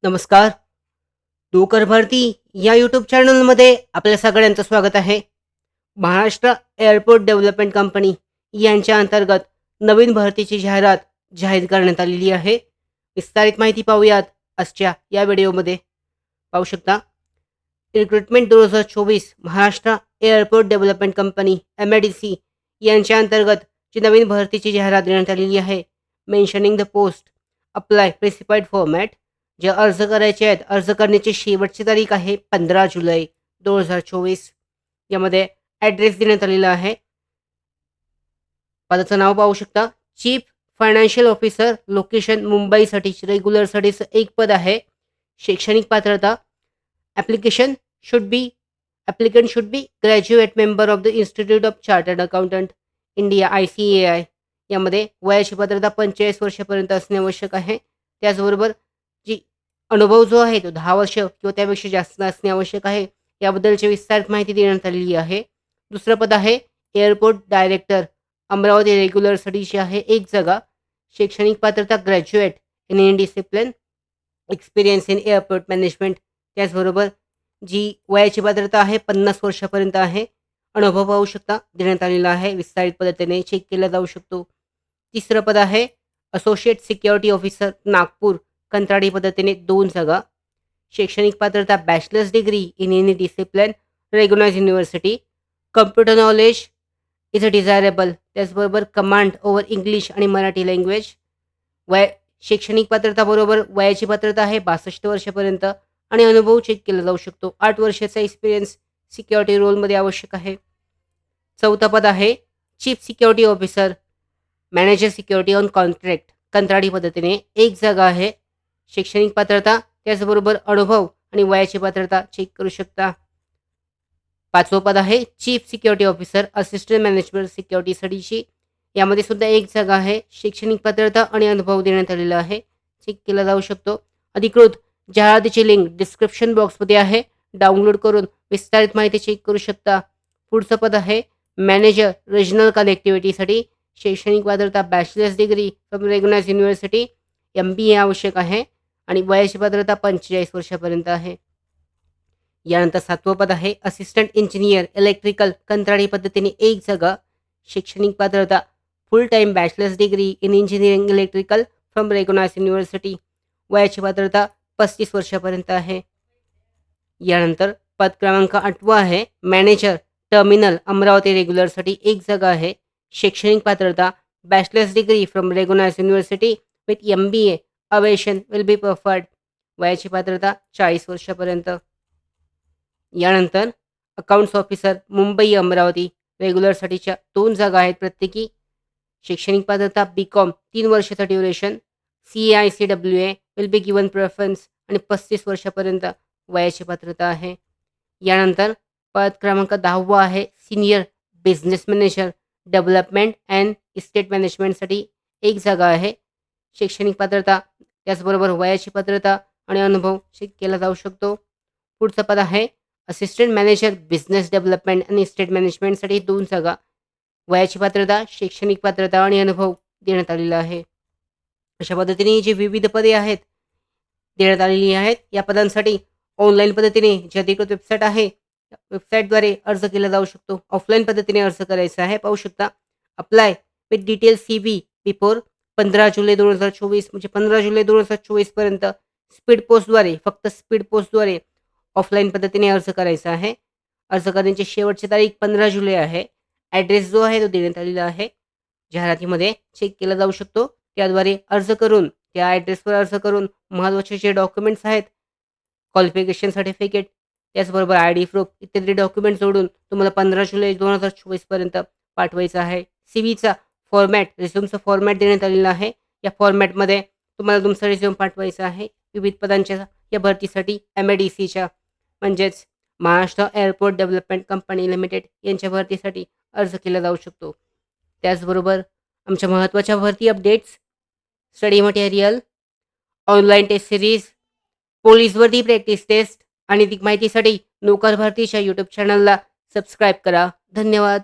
नमस्कार. डोकर भारती या यूट्यूब चॅनलमध्ये आपल्या सगळ्यांचं स्वागत आहे. महाराष्ट्र एअरपोर्ट डेव्हलपमेंट कंपनी यांच्या अंतर्गत नवीन भरतीची जाहिरात जाहीर करण्यात आलेली आहे. विस्तारित माहिती पाहूयात आजच्या या व्हिडिओमध्ये. पाहू शकता, recruitment 2024 Maharashtra airport development company MADC यांच्या अंतर्गत जी नवीन भरतीची जाहिरात देण्यात आलेली आहे. Mentioning the post, apply specified format. जे अर्ज करायचे आहेत, अर्ज करण्याची शेवटची तारीख आहे 15 जुलै 2024. यामध्ये ॲड्रेस देण्यात आलेला आहे. पदाचं नाव पाहू शकता, चीफ फायनान्शियल ऑफिसर, लोकेशन मुंबईसाठी रेग्युलरसाठीचं एक पद आहे. शैक्षणिक पात्रता, application should be applicant should be graduate member of the institute of chartered accountant India ICAI. यामध्ये वयाची पात्रता 45 वर्षापर्यंत असणे आवश्यक आहे. त्याचबरोबर जी अनुभव जो आहे तो 10 वर्ष किंवा त्यापेक्षा जास्त असणे आवश्यक आहे. याबद्दलची विस्तारित माहिती देण्यात आलेली आहे. दुसरं पद आहे एअरपोर्ट डायरेक्टर, अमरावती रेग्युलरसाठीची आहे एक जागा. शैक्षणिक पात्रता graduate in any discipline, experience in airport management. त्याचबरोबर जी वयाची पात्रता आहे 50 वर्षापर्यंत आहे. अनुभव पाहू शकता देण्यात आलेला आहे. विस्तारित पद्धतीने चेक केला जाऊ शकतो. तिसरं पद आहे असोसिएट सिक्युरिटी ऑफिसर, नागपूर, कंत्राटी पद्धतीने 2 जागा. शैक्षणिक पात्रता bachelors degree in any discipline, recognise university. Computer knowledge is a desirable. त्याचबरोबर कमांड ओव्हर इंग्लिश आणि मराठी लँग्वेज. शैक्षणिक पात्रता बरोबर वयाची पात्रता आहे 62 वर्षापर्यंत आणि अनुभव चेक केला जाऊ शकतो. 8 वर्षाचा एक्सपिरियन्स सिक्युरिटी रोलमध्ये आवश्यक आहे. चौथं पद आहे chief security officer, manager security on contract, कंत्राटी पद्धतीने एक जागा आहे. शैक्षणिक पात्रता त्याचबरोबर अनुभव आणि वयाची पात्रता चेक करू शकता. 5वं पद आहे chief security officer, assistant management सिक्युरिटीसाठीची. यामध्ये सुद्धा एक जागा आहे. शैक्षणिक पात्रता आणि अनुभव देण्यात आलेला आहे. चेक केला जाऊ शकतो. अधिकृत जाहिरातीची लिंक डिस्क्रिप्शन बॉक्समध्ये आहे. डाउनलोड करून विस्तारित माहिती चेक करू शकता. पुढचं पद आहे मॅनेजर रिजनल कनेक्टिव्हिटीसाठी. शैक्षणिक पात्रता bachelors degree from recognise university, MBA आवश्यक आहे आणि वयाची पात्रता 45 वर्षापर्यंत आहे. यानंतर 7वं पद आहे असिस्टंट इंजिनियर इलेक्ट्रिकल, कंत्राटी पद्धतीने एक जागा. शैक्षणिक पात्रता full time bachelors degree in engineering electrical from recognise university. वयाची पात्रता 35 वर्षापर्यंत आहे. यानंतर पद क्रमांक 8वं आहे मॅनेजर टर्मिनल, अमरावती रेग्युलरसाठी एक जागा आहे. शैक्षणिक पात्रता bachelors degree from recognise university with MBA, aviation will be preferred. वयाची पात्रता 40 वर्षापर्यंत. यानंतर अकाउंट्स ऑफिसर, मुंबई अमरावती रेग्युलरसाठीच्या 2 जागा आहेत प्रत्येकी. शैक्षणिक पात्रता BCom 3 वर्षाचा duration. CICWA will be given preference आणि 35 वर्षापर्यंत वयाची पात्रता आहे. यानंतर पद क्रमांक 10वं आहे senior business manager, development and estate मॅनेजमेंटसाठी एक जागा आहे. शैक्षणिक पात्रता त्याचबरोबर वयाची पात्रता आणि अनुभव चेक केला जाऊ शकतो. पुढचं पद आहे असिस्टंट मॅनेजर बिझनेस डेव्हलपमेंट आणि इस्टेट मॅनेजमेंटसाठी 2 जागा. वयाची पात्रता, शैक्षणिक पात्रता आणि अनुभव देण्यात आलेला आहे. अशा पद्धतीने जी विविध पदे आहेत देण्यात आलेली आहेत. या पदांसाठी ऑनलाईन पद्धतीने जी अधिकृत वेबसाईट आहे, वेबसाईटद्वारे अर्ज केला जाऊ शकतो. ऑफलाईन पद्धतीने अर्ज करायचा आहे. पाहू शकता, apply with detail CV before 15 जुलै 2024, म्हणजे 15 जुलै 2024 पर्यंत स्पीड पोस्टद्वारे, फक्त स्पीड पोस्टद्वारे ऑफलाईन पद्धतीने अर्ज करायचा आहे. अर्ज करण्याची शेवटची तारीख 15 जुलै आहे. ॲड्रेस जो आहे तो देण्यात आलेला आहे. जाहिरातीमध्ये चेक केला जाऊ शकतो. त्याद्वारे अर्ज करून, त्या ॲड्रेसवर अर्ज करून महत्त्वाचे जे डॉक्युमेंट्स आहेत, क्वालिफिकेशन सर्टिफिकेट, त्याचबरोबर ID प्रूफ इत्यादी डॉक्युमेंट जोडून तुम्हाला 15 जुलै 2024 पर्यंत पाठवायचं आहे. CVचा फॉर्मॅट, रिझ्यूमचा फॉर्मॅट देण्यात आलेला आहे. या फॉर्मॅटमध्ये तुम्हाला तुमचा रिझ्यूम पाठवायचा आहे. विविध पदांच्या या भरतीसाठी MADCच्या म्हणजेच Maharashtra airport development company limited यांच्या भरतीसाठी अर्ज केला जाऊ शकतो. त्याचबरोबर आमच्या महत्त्वाच्या भरती updates, study material, online test series, police भरती प्रॅक्टिस टेस्ट आणि अधिक माहितीसाठी नोकर भारतीच्या यूट्यूब चॅनलला सबस्क्राईब करा. धन्यवाद.